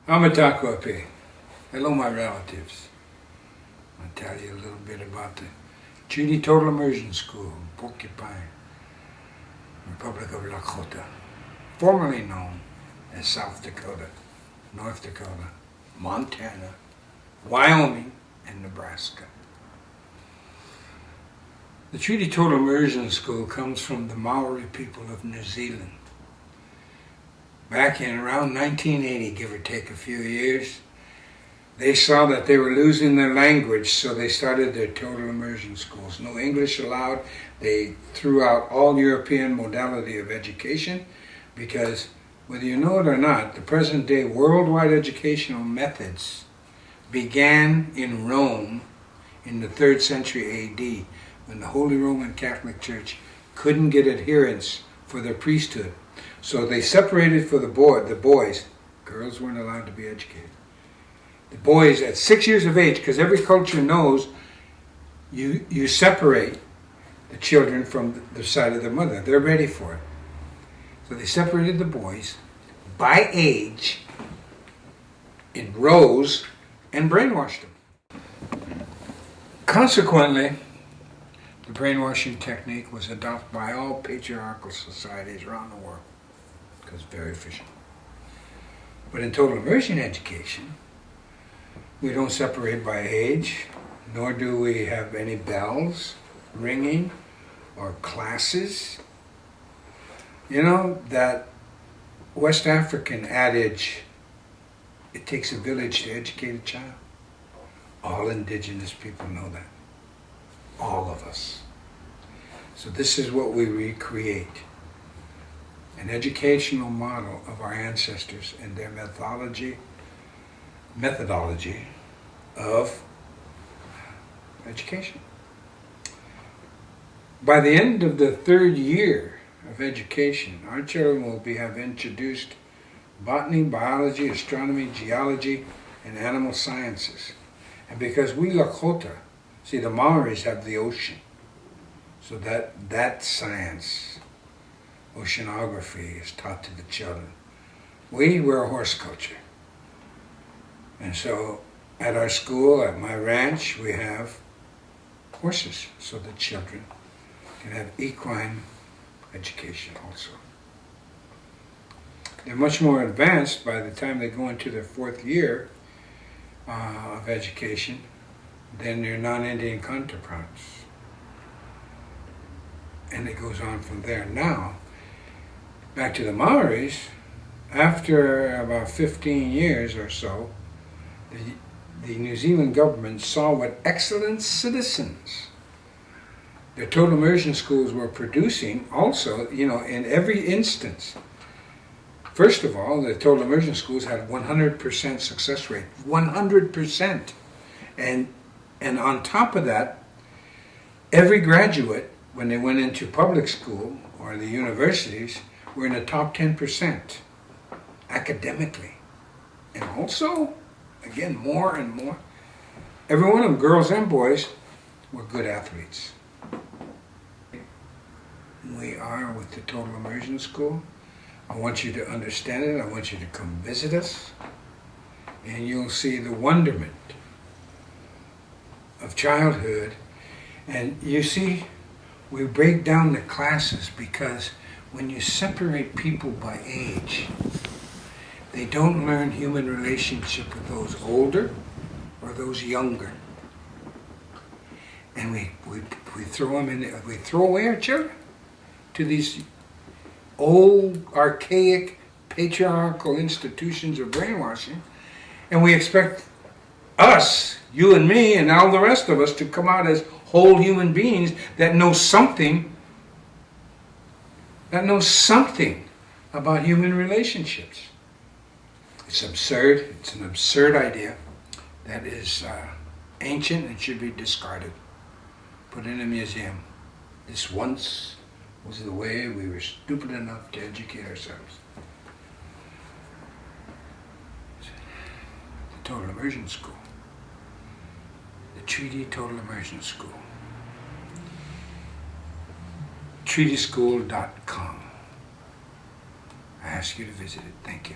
T.R.E.A.T.Y. Hello, my relatives. I'll tell you a little bit about the T.R.E.A.T.Y. Total Immersion School, Porcupine, Republic of Lakota, formerly known as South Dakota, North Dakota, Montana, Wyoming, and Nebraska. The T.R.E.A.T.Y. Total Immersion School comes from the Maori people of New Zealand. Back in around 1980, give or take a few years, they saw that they were losing their language, so they started their total immersion schools. No English allowed. They threw out all European modality of education because, whether you know it or not, the present day worldwide educational methods began in Rome in the 3rd century AD, when the Holy Roman Catholic Church couldn't get adherents for their priesthood. So they separated for the boys. Girls weren't allowed to be educated. The boys at 6 years of age, because every culture knows you separate the children from the side of their mother. They're ready for it. So they separated the boys by age in rows and brainwashed them. Consequently, the brainwashing technique was adopted by all patriarchal societies around the world because it's very efficient. But in total immersion education, we don't separate by age, nor do we have any bells ringing or classes. You know, that West African adage, it takes a village to educate a child. All indigenous people know that. All of us. So this is what we recreate. An educational model of our ancestors and their methodology of education. By the end of the 3rd year of education, our children will have introduced botany, biology, astronomy, geology, and animal sciences. And because we Lakota, see, the Maoris have the ocean, so that science, oceanography, is taught to the children. We're a horse culture. And so at our school, at my ranch, we have horses, so the children can have equine education also. They're much more advanced by the time they go into their 4th year of education than their non-Indian counterparts. And it goes on from there. Now, back to the Maoris, after about 15 years or so, the New Zealand government saw what excellent citizens their total immersion schools were producing also, in every instance. First of all, the total immersion schools had 100% success rate. 100%. And on top of that, every graduate, when they went into public school or the universities, were in the top 10% academically. And also, again, more and more, every one of them, girls and boys, were good athletes. We are with the Total Immersion School. I want you to understand it. I want you to come visit us. And you'll see the wonderment of childhood. And you see, we break down the classes because when you separate people by age, they don't learn human relationship with those older or those younger. And we throw them in, we throw away our children to these old, archaic, patriarchal institutions of brainwashing, and we expect us, you and me, and all the rest of us to come out as whole human beings that know something about human relationships. It's absurd. It's an absurd idea that is ancient and should be discarded, put in a museum. This once was the way we were stupid enough to educate ourselves. The Total Immersion School. The T.R.E.A.T.Y. Total Immersion School. T.R.E.A.T.Y.school.com. I ask you to visit it. Thank you.